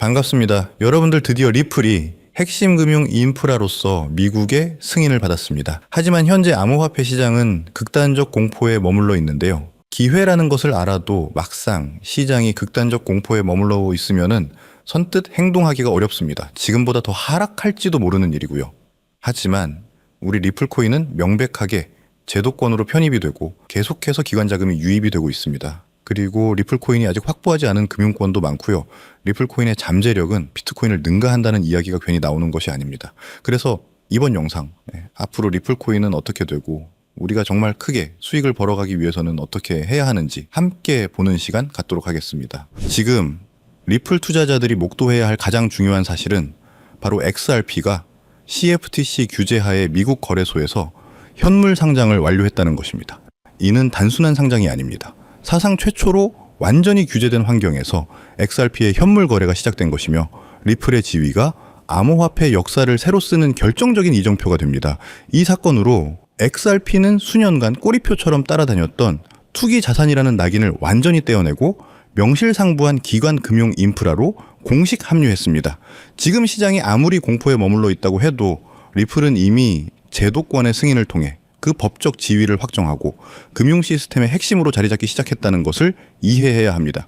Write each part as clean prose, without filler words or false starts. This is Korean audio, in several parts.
반갑습니다. 여러분들 드디어 리플이 핵심 금융 인프라로서 미국의 승인을 받았습니다. 하지만 현재 암호화폐 시장은 극단적 공포에 머물러 있는데요. 기회라는 것을 알아도 막상 시장이 극단적 공포에 머물러 있으면은 선뜻 행동하기가 어렵습니다. 지금보다 더 하락할지도 모르는 일이고요. 하지만 우리 리플코인은 명백하게 제도권으로 편입이 되고 계속해서 기관 자금이 유입이 되고 있습니다. 그리고 리플코인이 아직 확보하지 않은 금융권도 많고요. 리플코인의 잠재력은 비트코인을 능가한다는 이야기가 괜히 나오는 것이 아닙니다. 그래서 이번 영상, 앞으로 리플코인은 어떻게 되고 우리가 정말 크게 수익을 벌어가기 위해서는 어떻게 해야 하는지 함께 보는 시간 갖도록 하겠습니다. 지금 리플 투자자들이 목도해야 할 가장 중요한 사실은 바로 XRP가 CFTC 규제하에 미국 거래소에서 현물 상장을 완료했다는 것입니다. 이는 단순한 상장이 아닙니다. 사상 최초로 완전히 규제된 환경에서 XRP의 현물 거래가 시작된 것이며 리플의 지위가 암호화폐 역사를 새로 쓰는 결정적인 이정표가 됩니다. 이 사건으로 XRP는 수년간 꼬리표처럼 따라다녔던 투기 자산이라는 낙인을 완전히 떼어내고 명실상부한 기관 금융 인프라로 공식 합류했습니다. 지금 시장이 아무리 공포에 머물러 있다고 해도 리플은 이미 제도권의 승인을 통해 그 법적 지위를 확정하고 금융 시스템의 핵심으로 자리 잡기 시작했다는 것을 이해해야 합니다.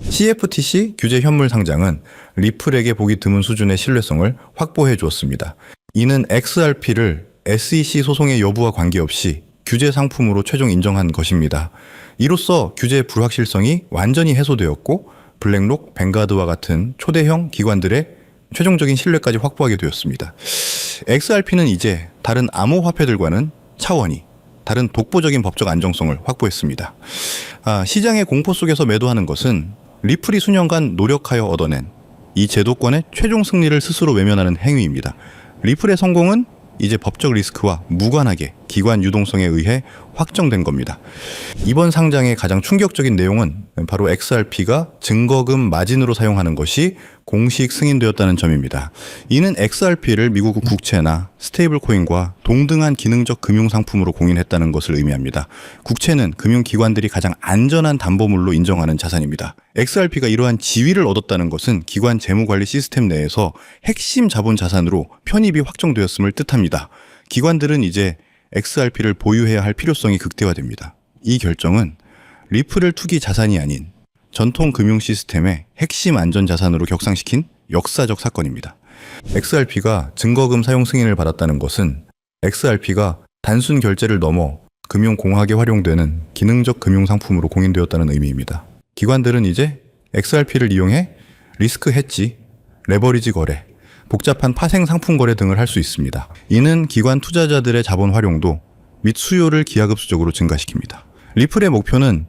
CFTC 규제 현물 상장은 리플에게 보기 드문 수준의 신뢰성을 확보해 주었습니다. 이는 XRP를 SEC 소송의 여부와 관계없이 규제 상품으로 최종 인정한 것입니다. 이로써 규제의 불확실성이 완전히 해소되었고 블랙록, 뱅가드와 같은 초대형 기관들의 최종적인 신뢰까지 확보하게 되었습니다. XRP는 이제 다른 암호화폐들과는 차원이 다른 독보적인 법적 안정성을 확보했습니다. 시장의 공포 속에서 매도하는 것은 리플이 수년간 노력하여 얻어낸 이 제도권의 최종 승리를 스스로 외면하는 행위입니다. 리플의 성공은 이제 법적 리스크와 무관하게 기관 유동성에 의해 확정된 겁니다. 이번 상장의 가장 충격적인 내용은 바로 XRP가 증거금 마진으로 사용하는 것이 공식 승인되었다는 점입니다. 이는 XRP를 미국 국채나 스테이블 코인과 동등한 기능적 금융 상품으로 공인했다는 것을 의미합니다. 국채는 금융기관들이 가장 안전한 담보물로 인정하는 자산입니다. XRP가 이러한 지위를 얻었다는 것은 기관 재무관리 시스템 내에서 핵심 자본 자산으로 편입이 확정되었음을 뜻합니다. 기관들은 이제 XRP를 보유해야 할 필요성이 극대화됩니다. 이 결정은 리플을 투기 자산이 아닌 전통 금융 시스템의 핵심 안전 자산으로 격상시킨 역사적 사건입니다. XRP가 증거금 사용 승인을 받았다는 것은 XRP가 단순 결제를 넘어 금융공학에 활용되는 기능적 금융 상품으로 공인되었다는 의미입니다. 기관들은 이제 XRP를 이용해 리스크 해지, 레버리지 거래, 복잡한 파생 상품 거래 등을 할 수 있습니다. 이는 기관 투자자들의 자본 활용도 및 수요를 기하급수적으로 증가시킵니다. 리플의 목표는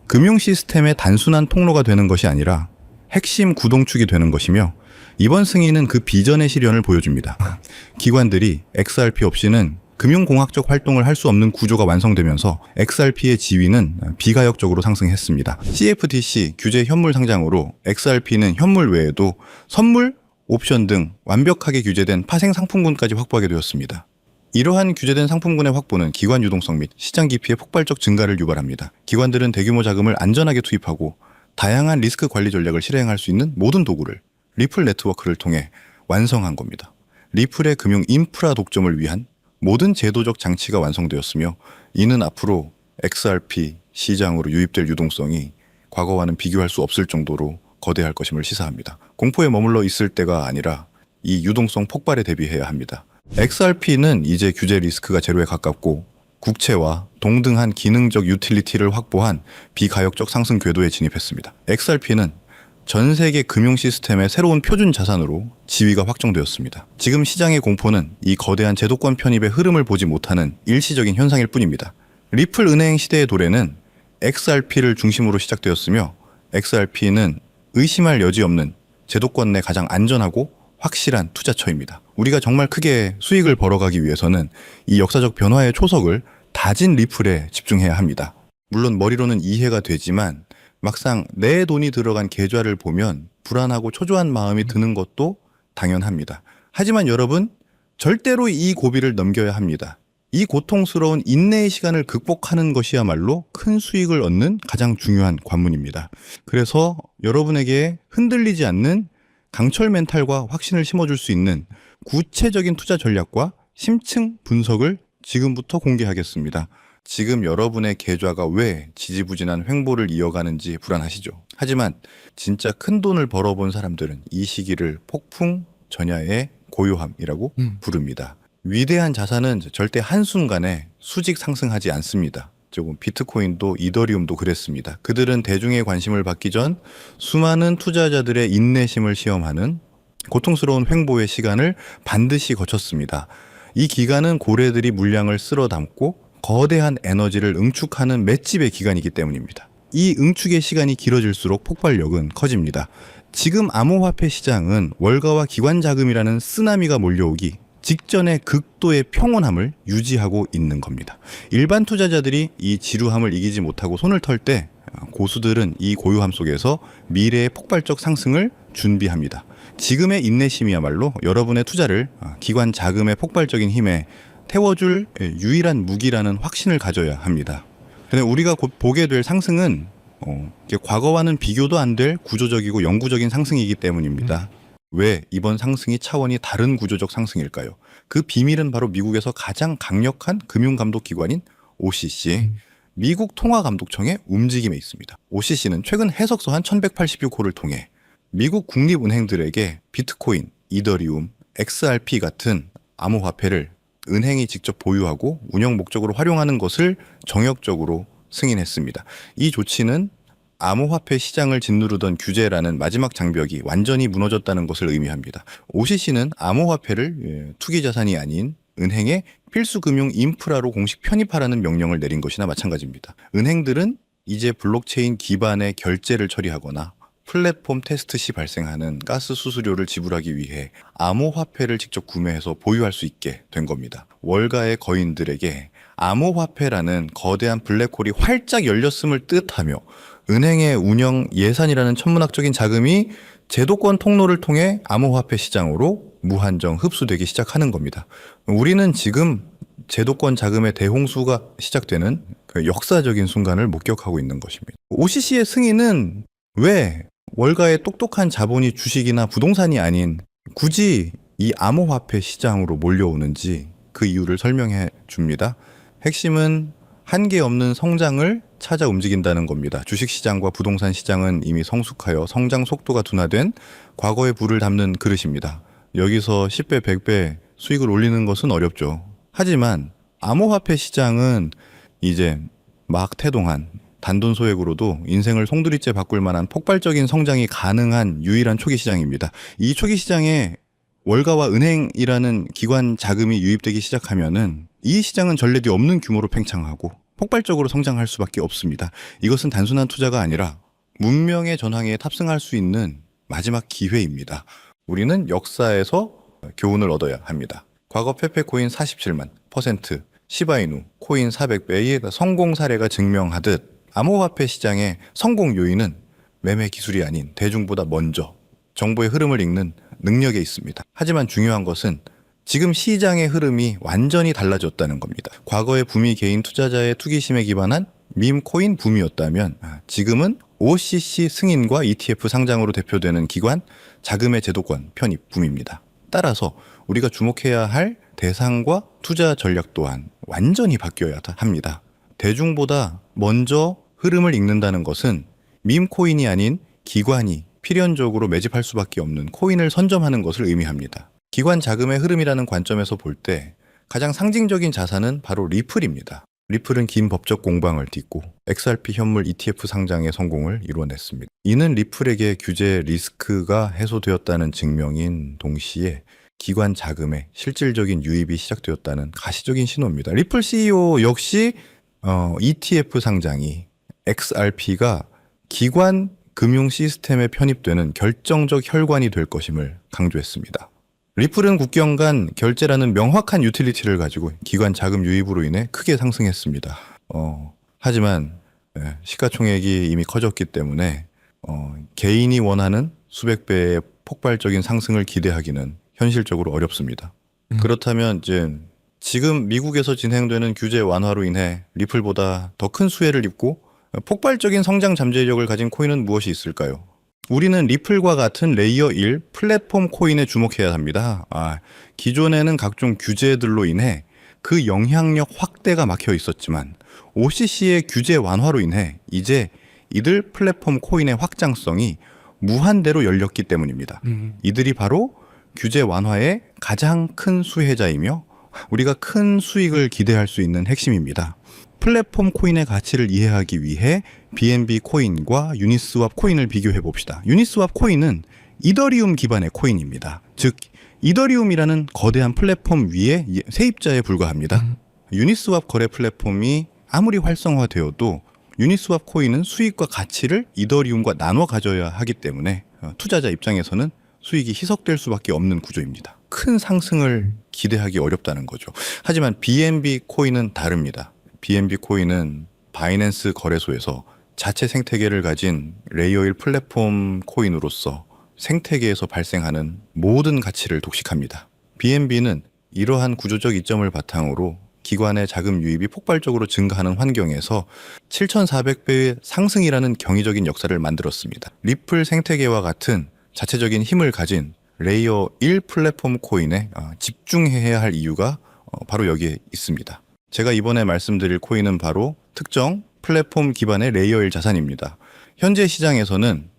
금융 시스템의 단순한 통로가 되는 것이 아니라 핵심 구동축이 되는 것이며 이번 승인은 그 비전의 실현을 보여줍니다. 기관들이 XRP 없이는 금융공학적 활동을 할 수 없는 구조가 완성되면서 XRP의 지위는 비가역적으로 상승했습니다. CFTC 규제 현물 상장으로 XRP는 현물 외에도 선물, 옵션 등 완벽하게 규제된 파생 상품군까지 확보하게 되었습니다. 이러한 규제된 상품군의 확보는 기관 유동성 및 시장 깊이의 폭발적 증가를 유발합니다. 기관들은 대규모 자금을 안전하게 투입하고 다양한 리스크 관리 전략을 실행할 수 있는 모든 도구를 리플 네트워크를 통해 완성한 겁니다. 리플의 금융 인프라 독점을 위한 모든 제도적 장치가 완성되었으며 이는 앞으로 XRP 시장으로 유입될 유동성이 과거와는 비교할 수 없을 정도로 거대할 것임을 시사합니다. 공포에 머물러 있을 때가 아니라 이 유동성 폭발에 대비해야 합니다. XRP는 이제 규제 리스크가 제로에 가깝고 국채와 동등한 기능적 유틸리티를 확보한 비가역적 상승 궤도에 진입했습니다. XRP는 전 세계 금융 시스템의 새로운 표준 자산으로 지위가 확정되었습니다. 지금 시장의 공포는 이 거대한 제도권 편입의 흐름을 보지 못하는 일시적인 현상일 뿐입니다. 리플 은행 시대의 도래는 XRP를 중심으로 시작되었으며 XRP는 의심할 여지 없는 제도권 내 가장 안전하고 확실한 투자처입니다. 우리가 정말 크게 수익을 벌어가기 위해서는 이 역사적 변화의 초석을 다진 리플에 집중해야 합니다. 물론 머리로는 이해가 되지만 막상 내 돈이 들어간 계좌를 보면 불안하고 초조한 마음이 드는 것도 당연합니다. 하지만 여러분, 절대로 이 고비를 넘겨야 합니다. 이 고통스러운 인내의 시간을 극복하는 것이야말로 큰 수익을 얻는 가장 중요한 관문입니다. 그래서 여러분에게 흔들리지 않는 강철 멘탈과 확신을 심어줄 수 있는 구체적인 투자 전략과 심층 분석을 지금부터 공개하겠습니다. 지금 여러분의 계좌가 왜 지지부진한 횡보를 이어가는지 불안하시죠? 하지만 진짜 큰 돈을 벌어본 사람들은 이 시기를 폭풍 전야의 고요함이라고 부릅니다. 위대한 자산은 절대 한순간에 수직 상승하지 않습니다. 조금 비트코인도 이더리움도 그랬습니다. 그들은 대중의 관심을 받기 전 수많은 투자자들의 인내심을 시험하는 고통스러운 횡보의 시간을 반드시 거쳤습니다. 이 기간은 고래들이 물량을 쓸어 담고 거대한 에너지를 응축하는 맷집의 기간이기 때문입니다. 이 응축의 시간이 길어질수록 폭발력은 커집니다. 지금 암호화폐 시장은 월가와 기관 자금이라는 쓰나미가 몰려오기 직전의 극도의 평온함을 유지하고 있는 겁니다. 일반 투자자들이 이 지루함을 이기지 못하고 손을 털 때 고수들은 이 고요함 속에서 미래의 폭발적 상승을 준비합니다. 지금의 인내심이야말로 여러분의 투자를 기관 자금의 폭발적인 힘에 태워줄 유일한 무기라는 확신을 가져야 합니다. 근데 우리가 곧 보게 될 상승은 과거와는 비교도 안 될 구조적이고 영구적인 상승이기 때문입니다. 왜 이번 상승이 차원이 다른 구조적 상승일까요? 그 비밀은 바로 미국에서 가장 강력한 금융감독기관인 OCC, 미국 통화감독청의 움직임에 있습니다. OCC는 최근 해석서 한 1186호를 통해 미국 국립은행들에게 비트코인, 이더리움, XRP 같은 암호화폐를 은행이 직접 보유하고 운영 목적으로 활용하는 것을 정역적으로 승인했습니다. 이 조치는 암호화폐 시장을 짓누르던 규제라는 마지막 장벽이 완전히 무너졌다는 것을 의미합니다. OCC는 암호화폐를 투기 자산이 아닌 은행의 필수 금융 인프라로 공식 편입하라는 명령을 내린 것이나 마찬가지입니다. 은행들은 이제 블록체인 기반의 결제를 처리하거나 플랫폼 테스트 시 발생하는 가스 수수료를 지불하기 위해 암호화폐를 직접 구매해서 보유할 수 있게 된 겁니다. 월가의 거인들에게 암호화폐라는 거대한 블랙홀이 활짝 열렸음을 뜻하며 은행의 운영 예산이라는 천문학적인 자금이 제도권 통로를 통해 암호화폐 시장으로 무한정 흡수되기 시작하는 겁니다. 우리는 지금 제도권 자금의 대홍수가 시작되는 그 역사적인 순간을 목격하고 있는 것입니다. OCC의 승인은 왜 월가의 똑똑한 자본이 주식이나 부동산이 아닌 굳이 이 암호화폐 시장으로 몰려오는지 그 이유를 설명해 줍니다. 핵심은 한계 없는 성장을 찾아 움직인다는 겁니다. 주식시장과 부동산 시장은 이미 성숙하여 성장 속도가 둔화된 과거의 불을 담는 그릇입니다. 여기서 10배, 100배 수익을 올리는 것은 어렵죠. 하지만 암호화폐 시장은 이제 막 태동한 단돈 소액으로도 인생을 송두리째 바꿀 만한 폭발적인 성장이 가능한 유일한 초기 시장입니다. 이 초기 시장에 월가와 은행이라는 기관 자금이 유입되기 시작하면은 이 시장은 전례 없는 규모로 팽창하고 폭발적으로 성장할 수밖에 없습니다. 이것은 단순한 투자가 아니라 문명의 전황에 탑승할 수 있는 마지막 기회입니다. 우리는 역사에서 교훈을 얻어야 합니다. 과거 페페코인 47만 %, 시바이누, 코인 400배의 성공 사례가 증명하듯 암호화폐 시장의 성공 요인은 매매 기술이 아닌 대중보다 먼저 정보의 흐름을 읽는 능력에 있습니다. 하지만 중요한 것은 지금 시장의 흐름이 완전히 달라졌다는 겁니다. 과거의 붐이 개인 투자자의 투기심에 기반한 밈 코인 붐이었다면 지금은 OCC 승인과 ETF 상장으로 대표되는 기관 자금의 제도권 편입 붐입니다. 따라서 우리가 주목해야 할 대상과 투자 전략 또한 완전히 바뀌어야 합니다. 대중보다 먼저 흐름을 읽는다는 것은 밈 코인이 아닌 기관이 필연적으로 매집할 수밖에 없는 코인을 선점하는 것을 의미합니다. 기관 자금의 흐름이라는 관점에서 볼 때 가장 상징적인 자산은 바로 리플입니다. 리플은 긴 법적 공방을 딛고 XRP 현물 ETF 상장의 성공을 이뤄냈습니다. 이는 리플에게 규제 리스크가 해소되었다는 증명인 동시에 기관 자금의 실질적인 유입이 시작되었다는 가시적인 신호입니다. 리플 CEO 역시 ETF 상장이 XRP가 기관 금융 시스템에 편입되는 결정적 혈관이 될 것임을 강조했습니다. 리플은 국경 간 결제라는 명확한 유틸리티를 가지고 기관 자금 유입으로 인해 크게 상승했습니다. 하지만 시가총액이 이미 커졌기 때문에 개인이 원하는 수백 배의 폭발적인 상승을 기대하기는 현실적으로 어렵습니다. 그렇다면 이제 지금 미국에서 진행되는 규제 완화로 인해 리플보다 더 큰 수혜를 입고 폭발적인 성장 잠재력을 가진 코인은 무엇이 있을까요? 우리는 리플과 같은 레이어 1 플랫폼 코인에 주목해야 합니다. 기존에는 각종 규제들로 인해 그 영향력 확대가 막혀 있었지만 OCC의 규제 완화로 인해 이제 이들 플랫폼 코인의 확장성이 무한대로 열렸기 때문입니다. 이들이 바로 규제 완화의 가장 큰 수혜자이며 우리가 큰 수익을 기대할 수 있는 핵심입니다. 플랫폼 코인의 가치를 이해하기 위해 BNB 코인과 유니스왑 코인을 비교해 봅시다. 유니스왑 코인은 이더리움 기반의 코인입니다. 즉 이더리움이라는 거대한 플랫폼 위에 세입자에 불과합니다. 유니스왑 거래 플랫폼이 아무리 활성화되어도 유니스왑 코인은 수익과 가치를 이더리움과 나눠 가져야 하기 때문에 투자자 입장에서는 수익이 희석될 수밖에 없는 구조입니다. 큰 상승을 기대하기 어렵다는 거죠. 하지만 BNB 코인은 다릅니다. BNB 코인은 바이낸스 거래소에서 자체 생태계를 가진 레이어 1 플랫폼 코인으로서 생태계에서 발생하는 모든 가치를 독식합니다. BNB는 이러한 구조적 이점을 바탕으로 기관의 자금 유입이 폭발적으로 증가하는 환경에서 7,400배의 상승이라는 경이적인 역사를 만들었습니다. 리플 생태계와 같은 자체적인 힘을 가진 레이어 1 플랫폼 코인에 집중해야 할 이유가 바로 여기에 있습니다. 제가 이번에 말씀드릴 코인은 바로 특정 플랫폼 기반의 레이어 1 자산입니다. 현재 시장에서는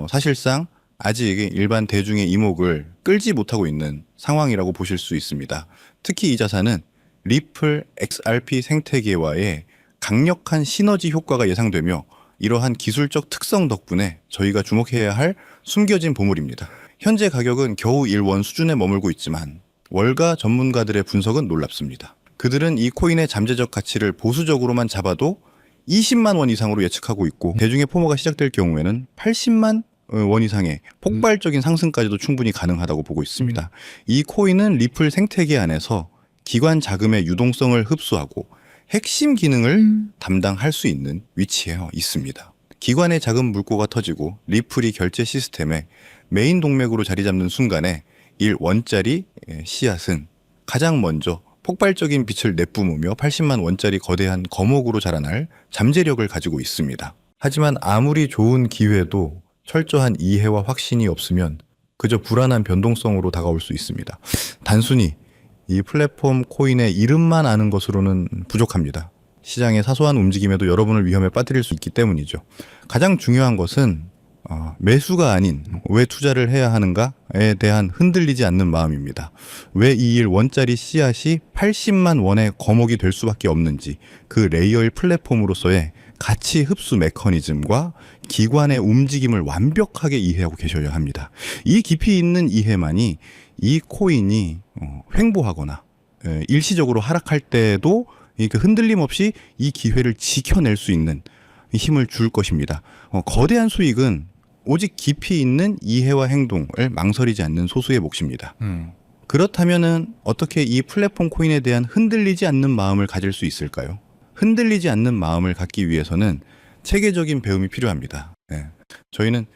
사실상 아직 일반 대중의 이목을 끌지 못하고 있는 상황이라고 보실 수 있습니다. 특히 이 자산은 리플 XRP 생태계와의 강력한 시너지 효과가 예상되며 이러한 기술적 특성 덕분에 저희가 주목해야 할 숨겨진 보물입니다. 현재 가격은 겨우 1원 수준에 머물고 있지만 월가 전문가들의 분석은 놀랍습니다. 그들은 이 코인의 잠재적 가치를 보수적으로만 잡아도 20만 원 이상으로 예측하고 있고 대중의 포모가 시작될 경우에는 80만 원 이상의 폭발적인 상승까지도 충분히 가능하다고 보고 있습니다. 이 코인은 리플 생태계 안에서 기관 자금의 유동성을 흡수하고 핵심 기능을 담당할 수 있는 위치에 있습니다. 기관의 자금 물꼬가 터지고 리플이 결제 시스템에 메인 동맥으로 자리 잡는 순간에 1원짜리 씨앗은 가장 먼저 폭발적인 빛을 내뿜으며 80만 원짜리 거대한 거목으로 자라날 잠재력을 가지고 있습니다. 하지만 아무리 좋은 기회도 철저한 이해와 확신이 없으면 그저 불안한 변동성으로 다가올 수 있습니다. 단순히 이 플랫폼 코인의 이름만 아는 것으로는 부족합니다. 시장의 사소한 움직임에도 여러분을 위험에 빠뜨릴 수 있기 때문이죠. 가장 중요한 것은 매수가 아닌 왜 투자를 해야 하는가에 대한 흔들리지 않는 마음입니다. 왜 이 1원짜리 씨앗이 80만 원의 거목이 될 수밖에 없는지 그 레이어 1 플랫폼으로서의 가치 흡수 메커니즘과 기관의 움직임을 완벽하게 이해하고 계셔야 합니다. 이 깊이 있는 이해만이 이 코인이 횡보하거나 일시적으로 하락할 때도 그 흔들림 없이 이 기회를 지켜낼 수 있는 힘을 줄 것입니다. 거대한 수익은 오직 깊이 있는 이해와 행동을 망설이지 않는 소수의 몫입니다. 그렇다면은 어떻게 이 플랫폼 코인에 대한 흔들리지 않는 마음을 가질 수 있을까요? 흔들리지 않는 마음을 갖기 위해서는 체계적인 배움이 필요합니다. 저희는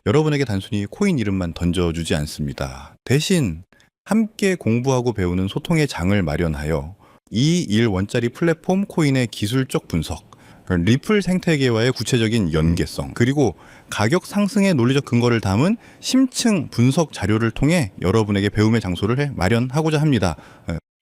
여러분에게 단순히 코인 이름만 던져주지 않습니다. 대신 함께 공부하고 배우는 소통의 장을 마련하여 이 1원짜리 플랫폼 코인의 기술적 분석, 리플 생태계와의 구체적인 연계성, 그리고 가격 상승의 논리적 근거를 담은 심층 분석 자료를 통해 여러분에게 배움의 장소를 마련하고자 합니다.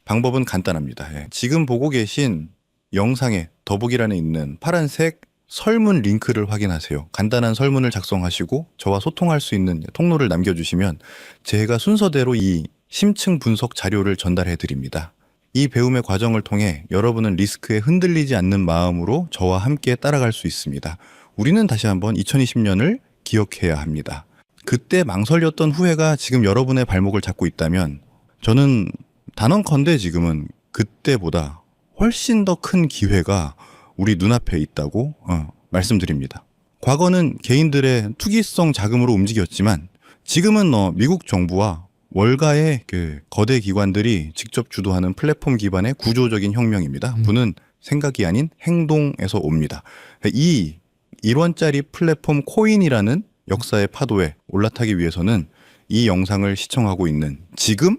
방법은 간단합니다. 지금 보고 계신 영상에 더보기란에 있는 파란색 설문 링크를 확인하세요. 간단한 설문을 작성하시고 저와 소통할 수 있는 통로를 남겨주시면 제가 순서대로 이 심층 분석 자료를 전달해 드립니다. 이 배움의 과정을 통해 여러분은 리스크에 흔들리지 않는 마음으로 저와 함께 따라갈 수 있습니다. 우리는 다시 한번 2020년을 기억해야 합니다. 그때 망설였던 후회가 지금 여러분의 발목을 잡고 있다면 저는 단언컨대 지금은 그때보다 훨씬 더 큰 기회가 우리 눈앞에 있다고 말씀드립니다. 과거는 개인들의 투기성 자금으로 움직였지만 지금은 미국 정부와 월가의 그 거대 기관들이 직접 주도하는 플랫폼 기반의 구조적인 혁명입니다. 부는 생각이 아닌 행동에서 옵니다. 이 1원짜리 플랫폼 코인이라는 역사의 파도에 올라타기 위해서는 이 영상을 시청하고 있는 지금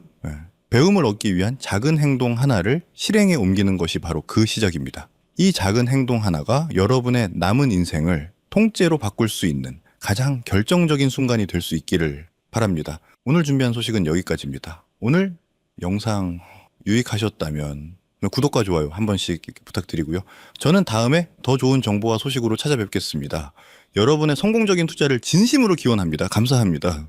배움을 얻기 위한 작은 행동 하나를 실행에 옮기는 것이 바로 그 시작입니다. 이 작은 행동 하나가 여러분의 남은 인생을 통째로 바꿀 수 있는 가장 결정적인 순간이 될 수 있기를 바랍니다. 오늘 준비한 소식은 여기까지입니다. 오늘 영상 유익하셨다면 구독과 좋아요 한 번씩 부탁드리고요. 저는 다음에 더 좋은 정보와 소식으로 찾아뵙겠습니다. 여러분의 성공적인 투자를 진심으로 기원합니다. 감사합니다.